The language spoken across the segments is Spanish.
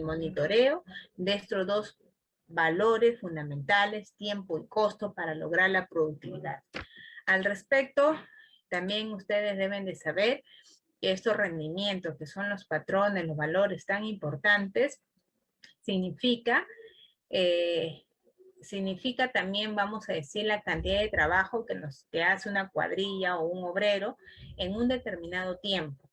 monitoreo de estos dos valores fundamentales, tiempo y costo, para lograr la productividad. Al respecto, también ustedes deben de saber que estos rendimientos, que son los patrones, los valores tan importantes, significa también, vamos a decir, la cantidad de trabajo que hace una cuadrilla o un obrero en un determinado tiempo.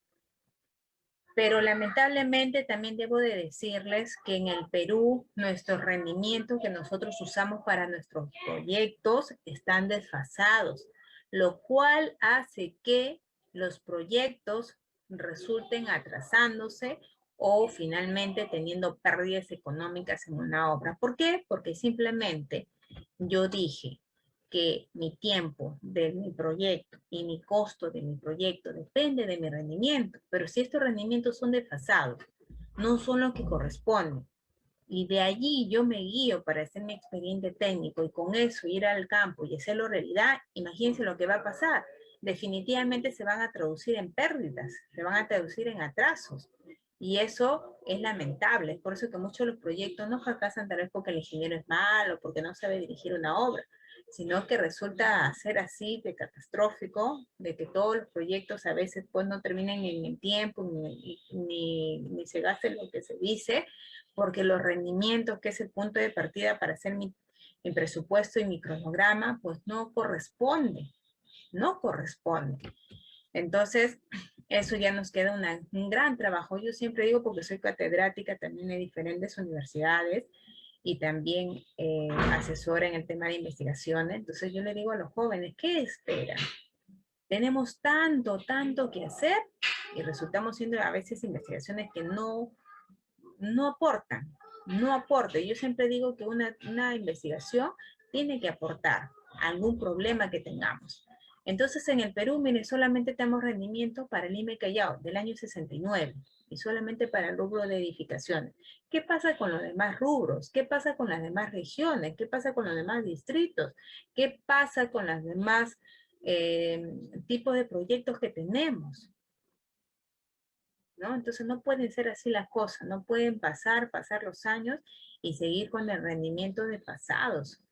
Pero lamentablemente también debo de decirles que en el Perú nuestros rendimientos que nosotros usamos para nuestros proyectos están desfasados, lo cual hace que los proyectos resulten atrasándose o finalmente teniendo pérdidas económicas en una obra. ¿Por qué? Porque simplemente yo dije que mi tiempo de mi proyecto y mi costo de mi proyecto depende de mi rendimiento, pero si estos rendimientos son desfasados, no son los que corresponden, y de allí yo me guío para hacer mi expediente técnico y con eso ir al campo y hacerlo realidad, imagínense lo que va a pasar. Definitivamente se van a traducir en pérdidas, se van a traducir en atrasos. Y eso es lamentable. Es por eso que muchos de los proyectos no fracasan, tal vez porque el ingeniero es malo, porque no sabe dirigir una obra, sino que resulta ser así de catastrófico, de que todos los proyectos a veces pues no terminen en el tiempo, ni se gaste lo que se dice, porque los rendimientos, que es el punto de partida para hacer mi presupuesto y mi cronograma, pues no corresponde. Entonces, eso ya nos queda un gran trabajo. Yo siempre digo, porque soy catedrática también de diferentes universidades y también asesora en el tema de investigaciones. Entonces yo le digo a los jóvenes, ¿qué esperan? Tenemos tanto que hacer y resultamos haciendo a veces investigaciones que no aportan. Yo siempre digo que una investigación tiene que aportar algún problema que tengamos. Entonces, en el Perú, miren, solamente tenemos rendimiento para el IME Callao del año 69 y solamente para el rubro de edificaciones. ¿Qué pasa con los demás rubros? ¿Qué pasa con las demás regiones? ¿Qué pasa con los demás distritos? ¿Qué pasa con los demás tipos de proyectos que tenemos? ¿No? Entonces no pueden ser así las cosas, no pueden pasar los años y seguir con el rendimiento de pasados,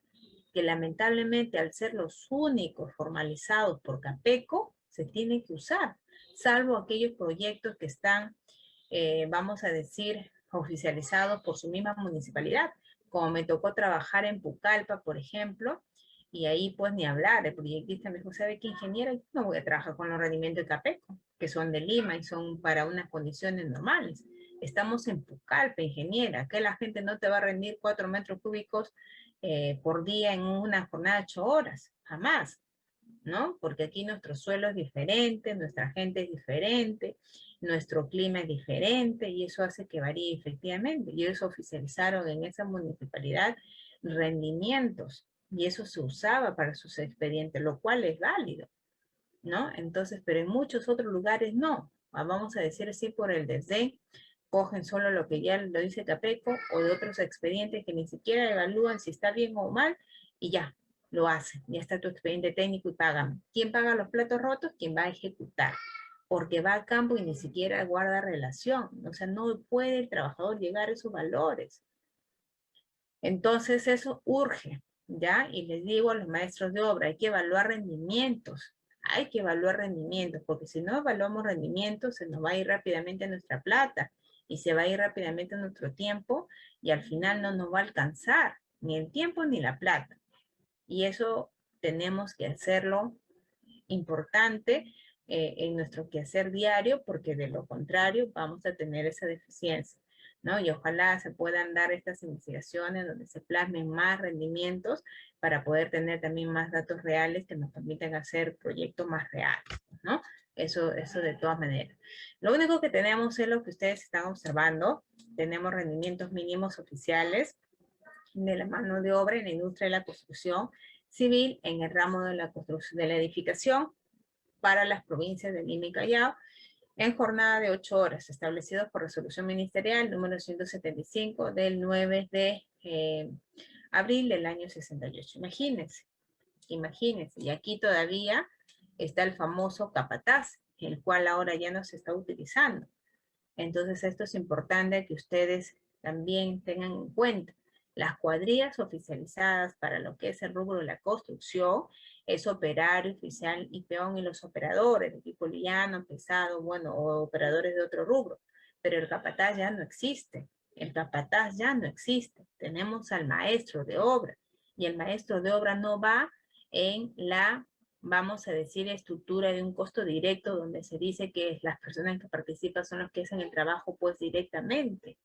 que lamentablemente al ser los únicos formalizados por CAPECO, se tienen que usar, salvo aquellos proyectos que están, vamos a decir, oficializados por su misma municipalidad, como me tocó trabajar en Pucallpa, por ejemplo, y ahí pues ni hablar, el proyectista me dijo, ¿sabe qué, ingeniero? Yo no voy a trabajar con los rendimientos de CAPECO, que son de Lima y son para unas condiciones normales. Estamos en Pucallpa, ingeniera, que la gente no te va a rendir 4 metros cúbicos por día en una jornada de 8 horas, jamás, ¿no? Porque aquí nuestro suelo es diferente, nuestra gente es diferente, nuestro clima es diferente y eso hace que varíe efectivamente. Y ellos oficializaron en esa municipalidad rendimientos y eso se usaba para sus expedientes, lo cual es válido, ¿no? Entonces, pero en muchos otros lugares no. Vamos a decir así por el desdén, cogen solo lo que ya lo dice CAPECO o de otros expedientes que ni siquiera evalúan si está bien o mal y ya, lo hacen. Ya está tu expediente técnico y pagan. ¿Quién paga los platos rotos? ¿Quién va a ejecutar? Porque va al campo y ni siquiera guarda relación. O sea, no puede el trabajador llegar a esos valores. Entonces eso urge, ¿ya? Y les digo a los maestros de obra, hay que evaluar rendimientos. Hay que evaluar rendimientos, porque si no evaluamos rendimientos, se nos va a ir rápidamente nuestra plata y se va a ir rápidamente nuestro tiempo y al final no nos va a alcanzar ni el tiempo ni la plata. Y eso tenemos que hacerlo importante en nuestro quehacer diario, porque de lo contrario vamos a tener esa deficiencia, ¿no? Y ojalá se puedan dar estas investigaciones donde se plasmen más rendimientos para poder tener también más datos reales que nos permitan hacer proyectos más reales, ¿no? Eso de todas maneras. Lo único que tenemos es lo que ustedes están observando. Tenemos rendimientos mínimos oficiales de la mano de obra en la industria de la construcción civil en el ramo de la construcción de la edificación para las provincias de Lima y Callao en jornada de 8 horas, establecidos por resolución ministerial número 175 del 9 de abril del año 68. Imagínense, y aquí todavía está el famoso capataz, el cual ahora ya no se está utilizando. Entonces esto es importante que ustedes también tengan en cuenta. Las cuadrillas oficializadas para lo que es el rubro de la construcción es operario, oficial y peón y los operadores de tipo liviano, pesado, bueno, o operadores de otro rubro. Pero el capataz ya no existe. El capataz ya no existe. Tenemos al maestro de obra y el maestro de obra no va en la, vamos a decir, estructura de un costo directo donde se dice que las personas que participan son los que hacen el trabajo pues directamente.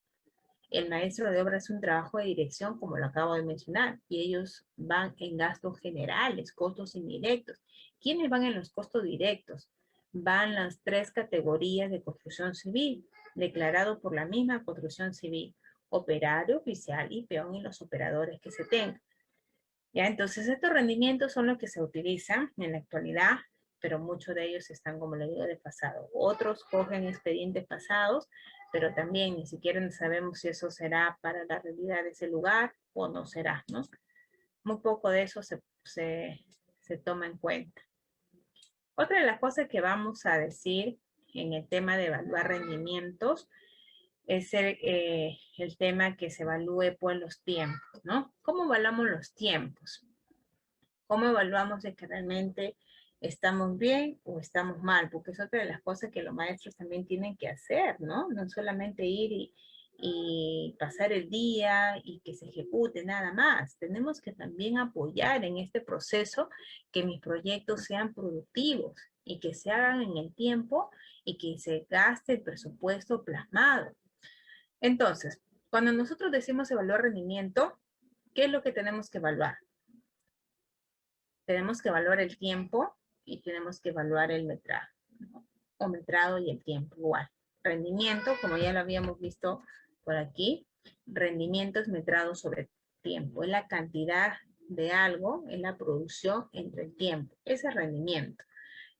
El maestro de obra es un trabajo de dirección, como lo acabo de mencionar, y ellos van en gastos generales, costos indirectos. ¿Quiénes van en los costos directos? Van las 3 categorías de construcción civil, declarado por la misma construcción civil, operario, oficial y peón y los operadores que se tengan. ¿Ya? Entonces, estos rendimientos son los que se utilizan en la actualidad, pero muchos de ellos están, como le digo, de pasado. Otros cogen expedientes pasados, pero también ni siquiera sabemos si eso será para la realidad de ese lugar o no será, ¿no? Muy poco de eso se toma en cuenta. Otra de las cosas que vamos a decir en el tema de evaluar rendimientos es el tema que se evalúe pues los tiempos, ¿no? ¿Cómo evaluamos los tiempos? ¿Cómo evaluamos de que realmente estamos bien o estamos mal? Porque es otra de las cosas que los maestros también tienen que hacer, ¿no? No solamente ir y pasar el día y que se ejecute nada más. Tenemos que también apoyar en este proceso que mis proyectos sean productivos y que se hagan en el tiempo y que se gaste el presupuesto plasmado. Entonces, cuando nosotros decimos evaluar rendimiento, ¿qué es lo que tenemos que evaluar? Tenemos que evaluar el tiempo y tenemos que evaluar el metrado, ¿no? O metrado y el tiempo igual. Rendimiento, como ya lo habíamos visto por aquí, rendimiento es metrado sobre tiempo. Es la cantidad de algo, es la producción entre el tiempo. Ese es rendimiento.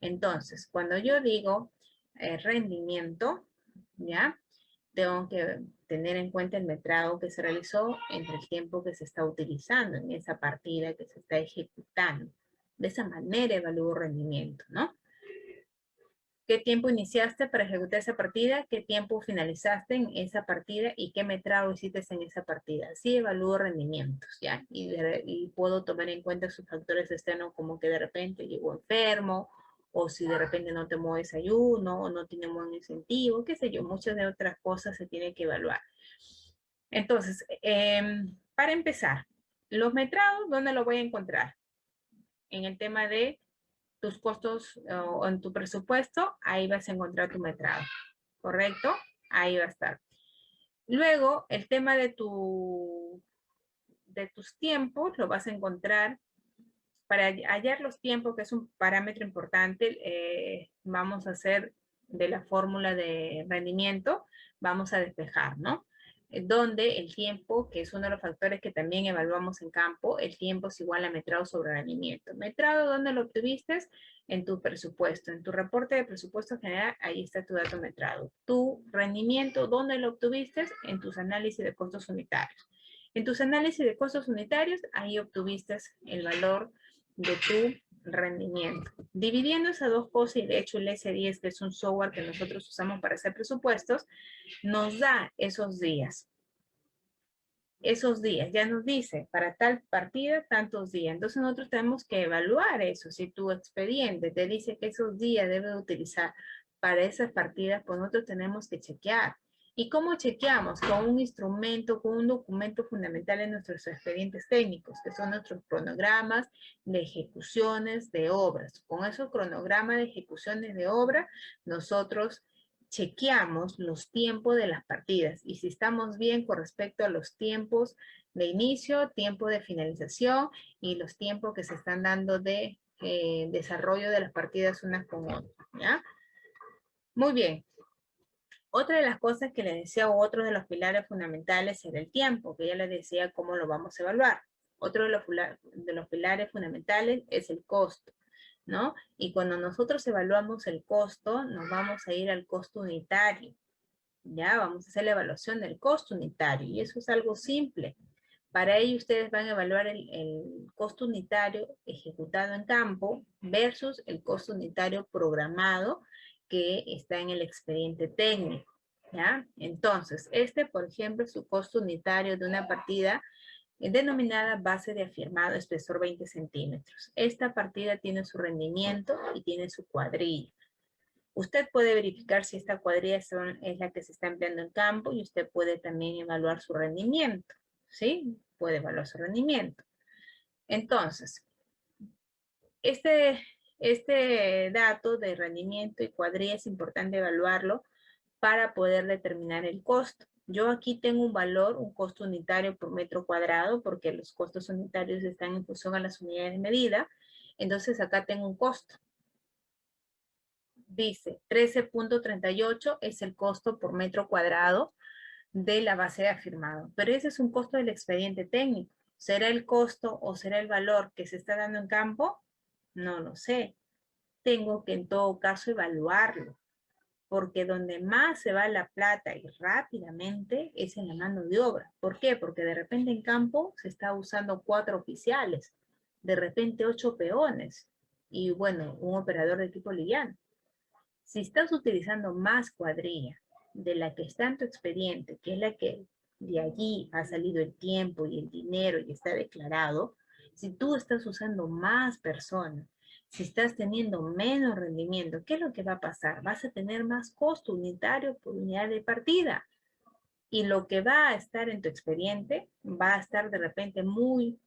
Entonces, cuando yo digo rendimiento, ¿ya? Tengo que tener en cuenta el metrado que se realizó entre el tiempo que se está utilizando en esa partida que se está ejecutando. De esa manera evalúo rendimiento, ¿no? ¿Qué tiempo iniciaste para ejecutar esa partida? ¿Qué tiempo finalizaste en esa partida? ¿Y qué metrado hiciste en esa partida? Así evalúo rendimientos, ¿ya? Y puedo tomar en cuenta sus factores externos como que de repente llegó enfermo, o si de repente no tomó desayuno, o no tiene un buen incentivo, qué sé yo, muchas de otras cosas se tienen que evaluar. Entonces, para empezar, los metrados, ¿dónde los voy a encontrar? En el tema de tus costos o en tu presupuesto, ahí vas a encontrar tu metrado, ¿correcto? Ahí va a estar. Luego, el tema de tus tiempos, lo vas a encontrar. Para hallar los tiempos, que es un parámetro importante, vamos a hacer de la fórmula de rendimiento, vamos a despejar, ¿no? Donde el tiempo, que es uno de los factores que también evaluamos en campo, el tiempo es igual a metrado sobre rendimiento. Metrado, ¿dónde lo obtuviste? En tu presupuesto, en tu reporte de presupuesto general, ahí está tu dato metrado. Tu rendimiento, ¿dónde lo obtuviste? En tus análisis de costos unitarios. En tus análisis de costos unitarios, ahí obtuviste el valor de tu rendimiento. Dividiendo esas dos cosas, y de hecho el S10, que es un software que nosotros usamos para hacer presupuestos, nos da esos días. Esos días, ya nos dice, para tal partida, tantos días. Entonces nosotros tenemos que evaluar eso. Si tu expediente te dice que esos días debe utilizar para esas partidas, pues nosotros tenemos que chequear. ¿Y cómo chequeamos? Con un instrumento, con un documento fundamental en nuestros expedientes técnicos, que son nuestros cronogramas de ejecuciones de obras. Con esos cronogramas de ejecuciones de obra, nosotros chequeamos los tiempos de las partidas y si estamos bien con respecto a los tiempos de inicio, tiempo de finalización y los tiempos que se están dando de desarrollo de las partidas unas con otras, ¿ya? Muy bien. Otra de las cosas que les decía, o otro de los pilares fundamentales era el tiempo, que ya les decía cómo lo vamos a evaluar. Otro de los pilares fundamentales es el costo, ¿no? Y cuando nosotros evaluamos el costo, nos vamos a ir al costo unitario, ¿ya? Vamos a hacer la evaluación del costo unitario, y eso es algo simple. Para ello ustedes van a evaluar el costo unitario ejecutado en campo versus el costo unitario programado que está en el expediente técnico. ¿Ya? Entonces, por ejemplo, es su costo unitario de una partida denominada base de afirmado espesor 20 centímetros. Esta partida tiene su rendimiento y tiene su cuadrilla. Usted puede verificar si esta cuadrilla es la que se está empleando en campo y usted puede también evaluar su rendimiento, ¿sí? Puede evaluar su rendimiento. Entonces, este dato de rendimiento y cuadrilla es importante evaluarlo para poder determinar el costo. Yo aquí tengo un valor, un costo unitario por metro cuadrado, porque los costos unitarios están en función a las unidades de medida. Entonces acá tengo un costo. Dice 13.38 es el costo por metro cuadrado de la base de afirmado. Pero ese es un costo del expediente técnico. ¿Será el costo o será el valor que se está dando en campo? No lo sé. Tengo que en todo caso evaluarlo, porque donde más se va la plata y rápidamente es en la mano de obra. ¿Por qué? Porque de repente en campo se está usando 4 oficiales, de repente 8 peones y bueno, un operador de equipo liviano. Si estás utilizando más cuadrilla de la que está en tu expediente, que es la que de allí ha salido el tiempo y el dinero y está declarado, si tú estás usando más personas, si estás teniendo menos rendimiento, ¿qué es lo que va a pasar? Vas a tener más costo unitario por unidad de partida. Y lo que va a estar en tu expediente va a estar de repente muy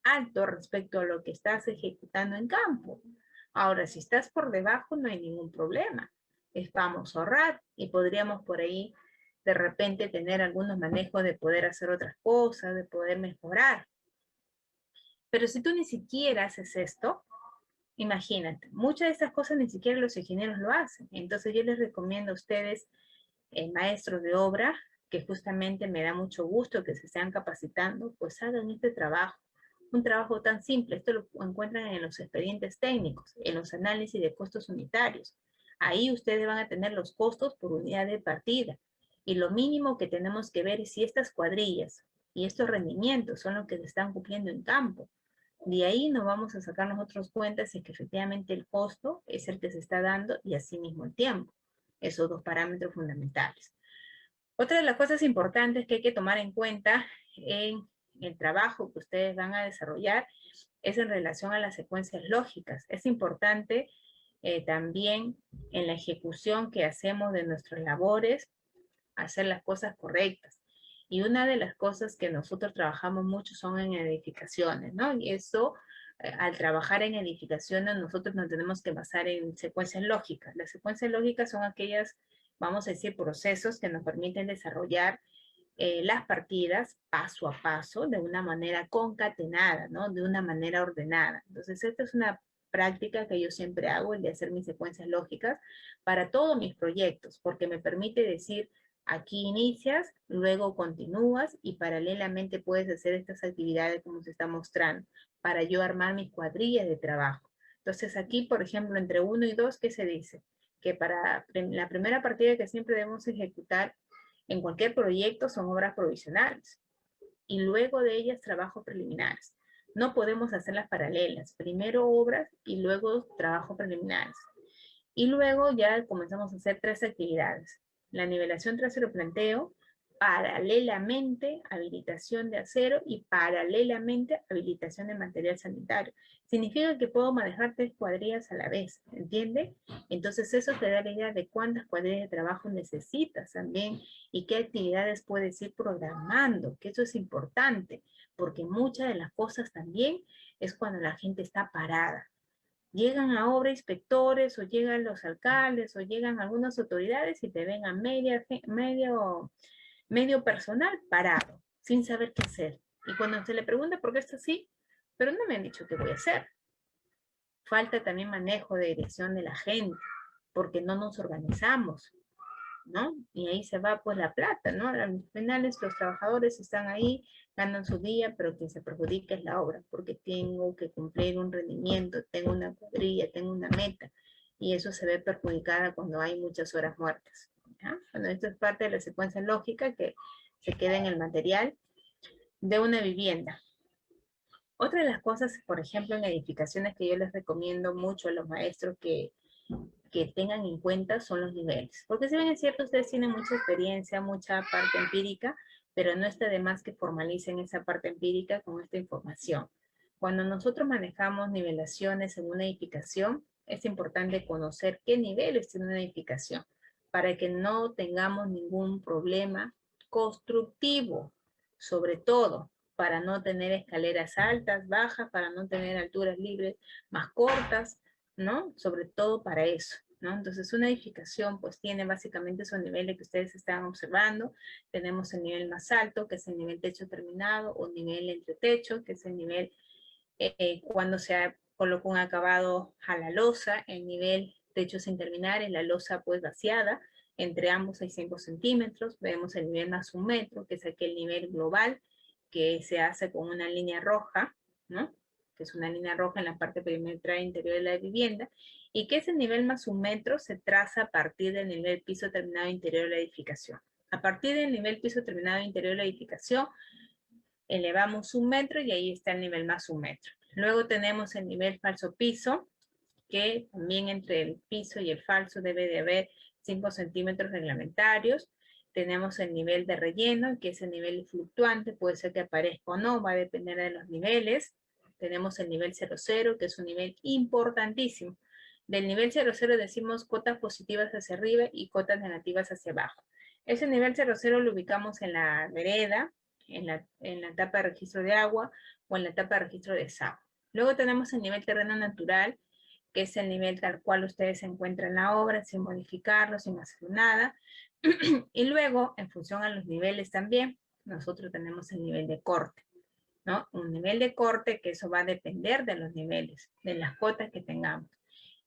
alto respecto a lo que estás ejecutando en campo. Ahora, si estás por debajo, no hay ningún problema. Vamos a ahorrar y podríamos por ahí de repente tener algunos manejos de poder hacer otras cosas, de poder mejorar. Pero si tú ni siquiera haces esto, imagínate, muchas de estas cosas ni siquiera los ingenieros lo hacen. Entonces yo les recomiendo a ustedes, maestros de obra, que justamente me da mucho gusto que se estén capacitando, pues hagan este trabajo. Un trabajo tan simple, esto lo encuentran en los expedientes técnicos, en los análisis de costos unitarios. Ahí ustedes van a tener los costos por unidad de partida. Y lo mínimo que tenemos que ver es si estas cuadrillas y estos rendimientos son los que se están cumpliendo en campo. De ahí nos vamos a sacar nosotros cuentas si es que efectivamente el costo es el que se está dando y asimismo el tiempo. Esos dos parámetros fundamentales. Otra de las cosas importantes que hay que tomar en cuenta en el trabajo que ustedes van a desarrollar es en relación a las secuencias lógicas. Es importante también en la ejecución que hacemos de nuestras labores, hacer las cosas correctas. Y una de las cosas que nosotros trabajamos mucho son en edificaciones, ¿no? Y eso, al trabajar en edificaciones, nosotros nos tenemos que basar en secuencias lógicas. Las secuencias lógicas son aquellas, vamos a decir, procesos que nos permiten desarrollar las partidas paso a paso de una manera concatenada, ¿no? De una manera ordenada. Entonces, esta es una práctica que yo siempre hago, el de hacer mis secuencias lógicas para todos mis proyectos, porque me permite decir, aquí inicias, luego continúas y paralelamente puedes hacer estas actividades como se está mostrando, para yo armar mis cuadrillas de trabajo. Entonces aquí, por ejemplo, entre 1 y 2, ¿qué se dice? Que para la primera partida que siempre debemos ejecutar en cualquier proyecto son obras provisionales y luego de ellas trabajos preliminares. No podemos hacerlas paralelas. Primero obras y luego trabajos preliminares. Y luego ya comenzamos a hacer 3 actividades. La nivelación trasero planteo, paralelamente habilitación de acero y paralelamente habilitación de material sanitario. Significa que puedo manejar 3 cuadrillas a la vez, ¿entiende? Entonces eso te da la idea de cuántas cuadrillas de trabajo necesitas también y qué actividades puedes ir programando, que eso es importante, porque muchas de las cosas también es cuando la gente está parada. Llegan a obra inspectores o llegan los alcaldes o llegan algunas autoridades y te ven a medio personal parado, sin saber qué hacer. Y cuando se le pregunta por qué está así, pero no me han dicho qué voy a hacer. Falta también manejo de dirección de la gente, porque no nos organizamos, ¿no? Y ahí se va pues la plata, ¿no? Al final los trabajadores están ahí, ganan su día, pero quien se perjudica es la obra, porque tengo que cumplir un rendimiento, tengo una cuadrilla, tengo una meta, y eso se ve perjudicada cuando hay muchas horas muertas, ¿ya? Bueno, esto es parte de la secuencia lógica que se queda en el material de una vivienda. Otra de las cosas, por ejemplo, en edificaciones que yo les recomiendo mucho a los maestros que que tengan en cuenta son los niveles. Porque si bien es cierto, ustedes tienen mucha experiencia, mucha parte empírica, pero no está de más que formalicen esa parte empírica con esta información. Cuando nosotros manejamos nivelaciones en una edificación, es importante conocer qué niveles tiene una edificación para que no tengamos ningún problema constructivo, sobre todo para no tener escaleras altas, bajas, para no tener alturas libres más cortas, ¿no? Sobre todo para eso, ¿no? Entonces una edificación pues tiene básicamente esos niveles que ustedes están observando. Tenemos el nivel más alto, que es el nivel techo terminado, o nivel entre techo, que es el nivel cuando se coloca un acabado a la losa, el nivel techo sin terminar es la losa pues vaciada, entre ambos hay 5 centímetros, vemos el nivel más 1 metro, que es aquel nivel global que se hace con una línea roja, ¿no? Que es una línea roja en la parte perimetral interior de la vivienda, y que ese nivel más 1 metro se traza a partir del nivel piso terminado interior de la edificación. A partir del nivel piso terminado interior de la edificación, elevamos 1 metro y ahí está el nivel más 1 metro. Luego tenemos el nivel falso piso, que también entre el piso y el falso debe de haber 5 centímetros reglamentarios. Tenemos el nivel de relleno, que es el nivel fluctuante, puede ser que aparezca o no, va a depender de los niveles. Tenemos el nivel 00, que es un nivel importantísimo. Del nivel 00 decimos cotas positivas hacia arriba y cotas negativas hacia abajo. Ese nivel 00 lo ubicamos en la vereda, en la etapa de registro de agua o en la etapa de registro de desagüe. Luego tenemos el nivel terreno natural, que es el nivel tal cual ustedes se encuentran en la obra, sin modificarlo, sin hacer nada. Y luego, en función a los niveles también, nosotros tenemos el nivel de corte, ¿no? Un nivel de corte que eso va a depender de los niveles, de las cotas que tengamos.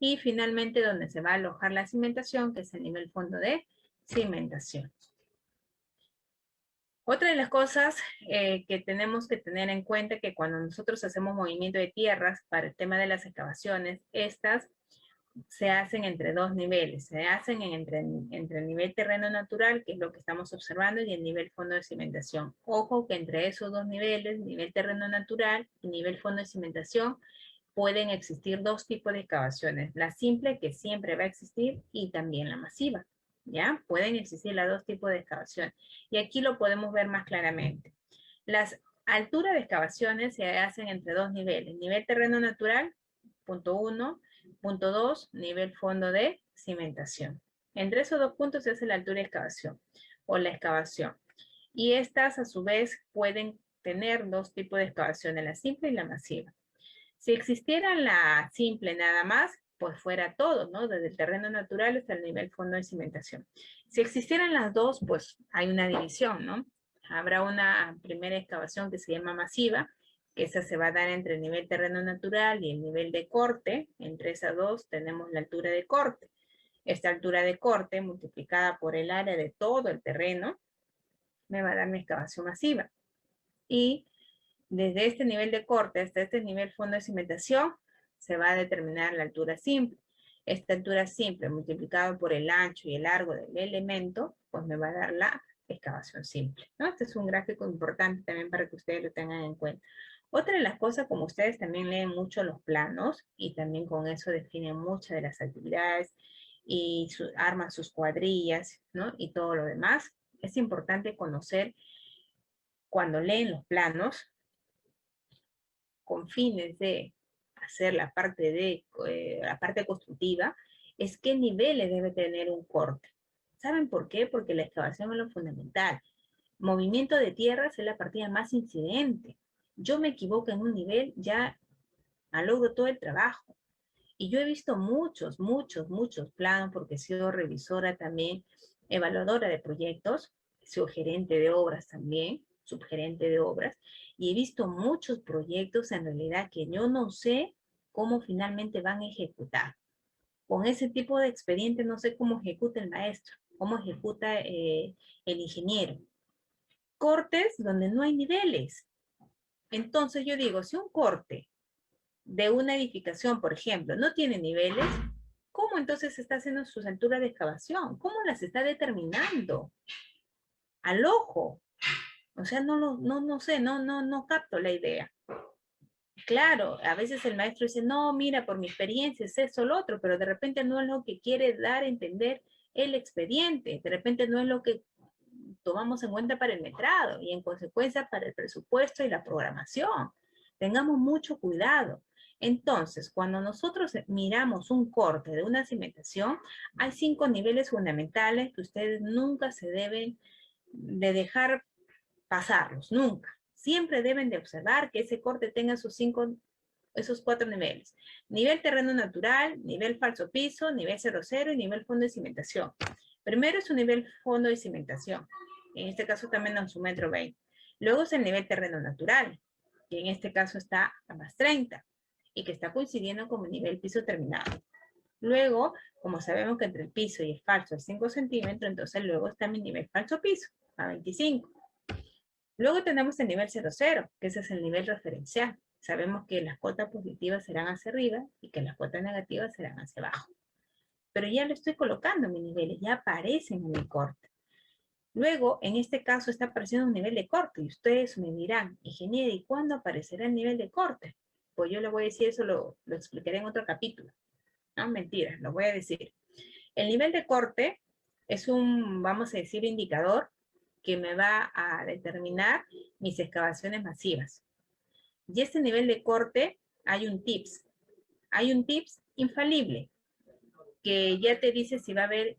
Y finalmente, donde se va a alojar la cimentación, que es el nivel fondo de cimentación. Otra de las cosas que tenemos que tener en cuenta que cuando nosotros hacemos movimiento de tierras para el tema de las excavaciones, estas se hacen entre dos niveles. Se hacen entre el nivel terreno natural, que es lo que estamos observando, y el nivel fondo de cimentación. Ojo que entre esos dos niveles, nivel terreno natural y nivel fondo de cimentación, pueden existir dos tipos de excavaciones. La simple, que siempre va a existir, y también la masiva. ¿Ya? Pueden existir los dos tipos de excavación. Y aquí lo podemos ver más claramente. Las alturas de excavaciones se hacen entre dos niveles. Nivel terreno natural, punto 1, punto 2, nivel fondo de cimentación. Entre esos dos puntos se hace la altura de excavación o la excavación. Y estas a su vez pueden tener dos tipos de excavaciones, la simple y la masiva. Si existiera la simple nada más, pues fuera todo, ¿no? Desde el terreno natural hasta el nivel fondo de cimentación. Si existieran las dos, pues hay una división, ¿no? Habrá una primera excavación que se llama masiva, que esa se va a dar entre el nivel terreno natural y el nivel de corte. Entre esas dos tenemos la altura de corte. Esta altura de corte multiplicada por el área de todo el terreno me va a dar mi excavación masiva. Y desde este nivel de corte hasta este nivel fondo de cimentación, se va a determinar la altura simple. Esta altura simple multiplicado por el ancho y el largo del elemento, pues me va a dar la excavación simple, ¿no? Este es un gráfico importante también para que ustedes lo tengan en cuenta. Otra de las cosas, como ustedes también leen mucho los planos y también con eso definen muchas de las actividades y arman sus cuadrillas, ¿no? Y todo lo demás, es importante conocer cuando leen los planos con fines de hacer la parte constructiva, es qué niveles debe tener un corte. ¿Saben por qué? Porque la excavación es lo fundamental. Movimiento de tierras es la partida más incidente. Yo me equivoco en un nivel, ya malogro todo el trabajo. Y yo he visto muchos planos, porque he sido revisora también, evaluadora de proyectos, he sido gerente de obras también, subgerente de obras, y he visto muchos proyectos en realidad que yo no sé cómo finalmente van a ejecutar. Con ese tipo de expediente no sé cómo ejecuta el maestro, cómo ejecuta el ingeniero. Cortes donde no hay niveles. Entonces yo digo, si un corte de una edificación, por ejemplo, no tiene niveles, ¿cómo entonces está haciendo sus alturas de excavación? ¿Cómo las está determinando? Al ojo. O sea, no sé, no capto la idea. Claro, a veces el maestro dice, no, mira, por mi experiencia es eso, lo otro, pero de repente no es lo que quiere dar a entender el expediente, de repente no es lo que tomamos en cuenta para el metrado y en consecuencia para el presupuesto y la programación. Tengamos mucho cuidado. Entonces, cuando nosotros miramos un corte de una cimentación, hay 5 niveles fundamentales que ustedes nunca se deben de dejar pasarlos, nunca. Siempre deben de observar que ese corte tenga esos 4 niveles. Nivel terreno natural, nivel falso piso, nivel 00 y nivel fondo de cimentación. Primero es un nivel fondo de cimentación. En este caso también es un metro 20. Luego es el nivel terreno natural, que en este caso está a más 30 y que está coincidiendo con el nivel piso terminado. Luego, como sabemos que entre el piso y el falso es 5 centímetros, entonces luego está mi nivel falso piso, a 25. Luego tenemos el nivel 00, que ese es el nivel referencial. Sabemos que las cuotas positivas serán hacia arriba y que las cuotas negativas serán hacia abajo. Pero ya lo estoy colocando en mis niveles, ya aparecen en mi corte. Luego, en este caso, está apareciendo un nivel de corte y ustedes me dirán, ingeniero, ¿y cuándo aparecerá el nivel de corte? Pues yo le voy a decir eso, lo explicaré en otro capítulo. No, mentira, lo voy a decir. El nivel de corte es un, vamos a decir, indicador que me va a determinar mis excavaciones masivas. Y este nivel de corte hay un tips infalible que ya te dice si va a haber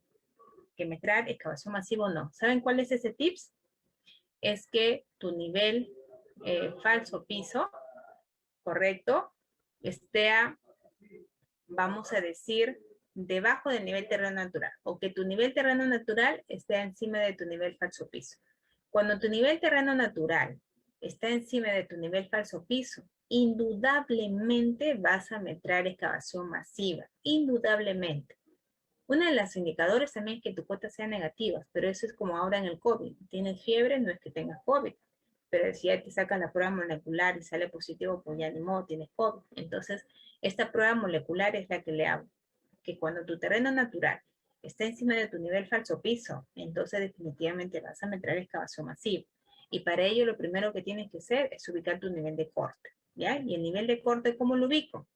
que metrar excavación masiva o no. ¿Saben cuál es ese tips? Es que tu nivel falso piso, correcto, esté, vamos a decir, debajo del nivel terreno natural, o que tu nivel terreno natural esté encima de tu nivel falso piso. Cuando tu nivel terreno natural está encima de tu nivel falso piso, indudablemente vas a metrar excavación masiva, indudablemente. Uno de los indicadores también es que tu cuota sea negativa, pero eso es como ahora en el COVID. Tienes fiebre, no es que tengas COVID, pero si ya te sacan la prueba molecular y sale positivo, pues ya ni modo, tienes COVID. Entonces, esta prueba molecular es la que le hago, que cuando tu terreno natural está encima de tu nivel falso piso, entonces definitivamente vas a meter excavación masiva. Y para ello lo primero que tienes que hacer es ubicar tu nivel de corte, ¿ya? Y el nivel de corte, ¿cómo lo ubico?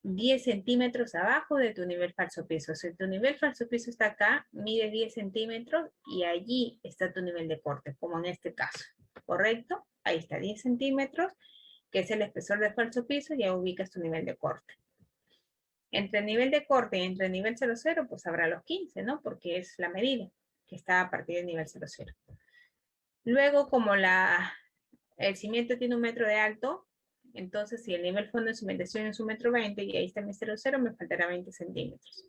10 centímetros abajo de tu nivel falso piso. Si tu nivel falso piso está acá, mide 10 centímetros y allí está tu nivel de corte, como en este caso. ¿Correcto? Ahí está, 10 centímetros, que es el espesor de falso piso, ya ubicas tu nivel de corte. Entre el nivel de corte y entre el nivel 00, pues habrá los 15, ¿no? Porque es la medida que está a partir del nivel 00. Luego, como el cimiento tiene 1 metro de alto, entonces si el nivel fondo de cimentación es 1,20 m y ahí está mi 00, me faltará 20 centímetros.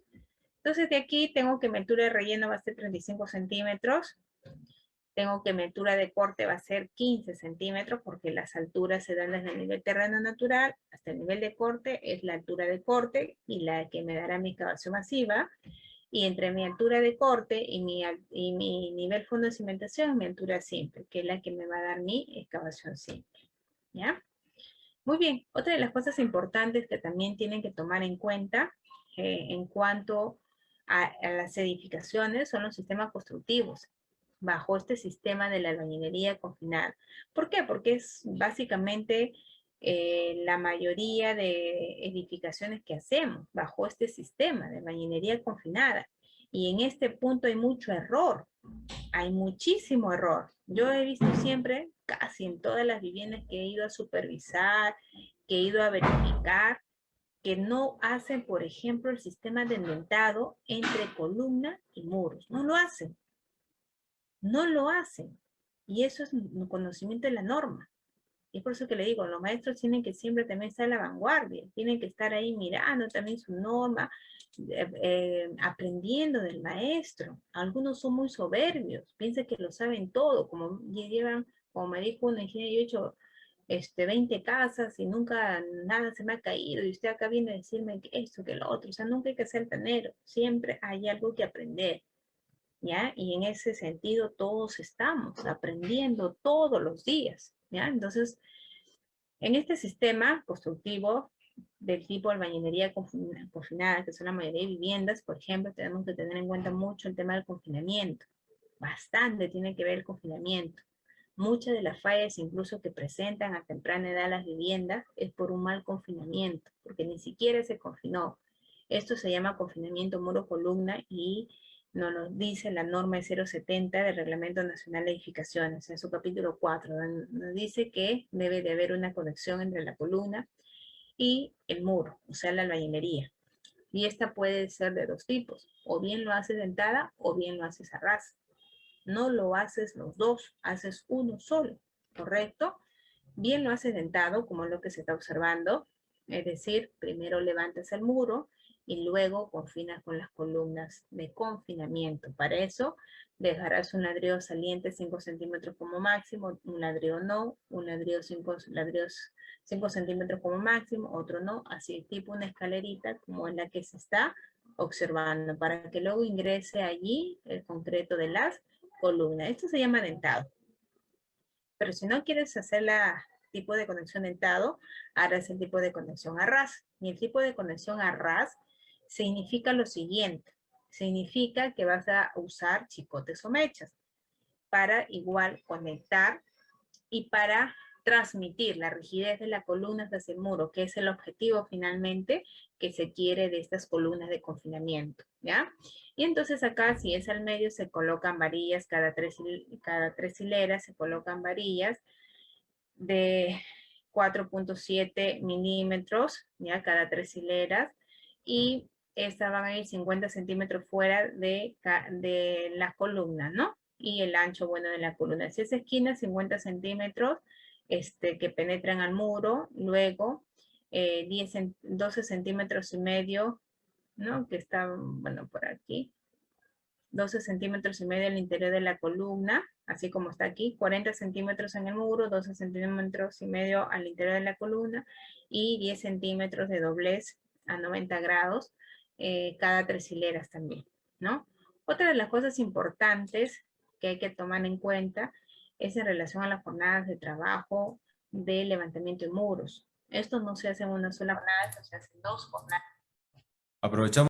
Entonces de aquí tengo que mi altura de relleno va a ser 35 centímetros. Tengo que mi altura de corte va a ser 15 centímetros porque las alturas se dan desde el nivel terreno natural hasta el nivel de corte, es la altura de corte y la que me dará mi excavación masiva. Y entre mi altura de corte y mi nivel fondo de cimentación, mi altura simple, que es la que me va a dar mi excavación simple. ¿Ya? Muy bien, otra de las cosas importantes que también tienen que tomar en cuenta en cuanto a las edificaciones son los sistemas constructivos bajo este sistema de la albañilería confinada. ¿Por qué? Porque es básicamente la mayoría de edificaciones que hacemos bajo este sistema de albañilería confinada. Y en este punto hay mucho error, hay muchísimo error. Yo he visto siempre, casi en todas las viviendas que he ido a supervisar, que he ido a verificar, que no hacen, por ejemplo, el sistema de endentado entre columna y muros. No lo hacen. No lo hacen. Y eso es un conocimiento de la norma. Y es por eso que le digo, los maestros tienen que siempre también estar a la vanguardia, tienen que estar ahí mirando también su norma, aprendiendo del maestro. Algunos son muy soberbios, piensan que lo saben todo, como llevan, como me dijo un ingeniero, yo he hecho 20 casas y nunca nada se me ha caído y usted acá viene a decirme que esto, que lo otro. O sea, nunca hay que ser tanero, siempre hay algo que aprender. ¿Ya? Y en ese sentido todos estamos aprendiendo todos los días, ¿ya? Entonces, en este sistema constructivo del tipo albañilería confinada, que son la mayoría de viviendas, por ejemplo, tenemos que tener en cuenta mucho el tema del confinamiento. Bastante tiene que ver el confinamiento. Muchas de las fallas incluso que presentan a temprana edad las viviendas es por un mal confinamiento, porque ni siquiera se confinó. Esto se llama confinamiento muro-columna y nos lo dice la norma 070 del Reglamento Nacional de Edificaciones, en su capítulo 4, nos dice que debe de haber una conexión entre la columna y el muro, o sea, la albañilería. Y esta puede ser de dos tipos, o bien lo haces dentada o bien lo haces a ras. No lo haces los dos, haces uno solo, ¿correcto? Bien lo haces dentado, como es lo que se está observando, es decir, primero levantas el muro y luego confinas con las columnas de confinamiento. Para eso dejarás un ladrillo saliente 5 centímetros como máximo, un ladrillo no, un ladrillo 5 ladrillos 5 centímetros como máximo, otro no, así tipo una escalerita como en la que se está observando, para que luego ingrese allí el concreto de las columnas. Esto se llama dentado. Pero si no quieres hacer la tipo de conexión dentado, harás el tipo de conexión a ras. Y el tipo de conexión a ras significa lo siguiente. Significa que vas a usar chicotes o mechas para igual conectar y para transmitir la rigidez de las columnas hacia el muro, que es el objetivo finalmente que se quiere de estas columnas de confinamiento, ¿ya? Y entonces acá, si es al medio, se colocan varillas, cada tres hileras se colocan varillas de 4.7 milímetros, ¿ya? Cada tres hileras, y estas van a ir 50 centímetros fuera de la columna, ¿no? Y el ancho, bueno, de la columna. Si es esquina, 50 centímetros que penetran al muro, luego 12 centímetros y medio, ¿no? Que está, bueno, por aquí, 12 centímetros y medio al interior de la columna, así como está aquí, 40 centímetros en el muro, 12 centímetros y medio al interior de la columna y 10 centímetros de doblez a 90 grados cada tres hileras también, ¿no? Otra de las cosas importantes que hay que tomar en cuenta es en relación a las jornadas de trabajo de levantamiento de muros. Esto no se hace en una sola jornada, esto se hace en dos jornadas. Aprovechamos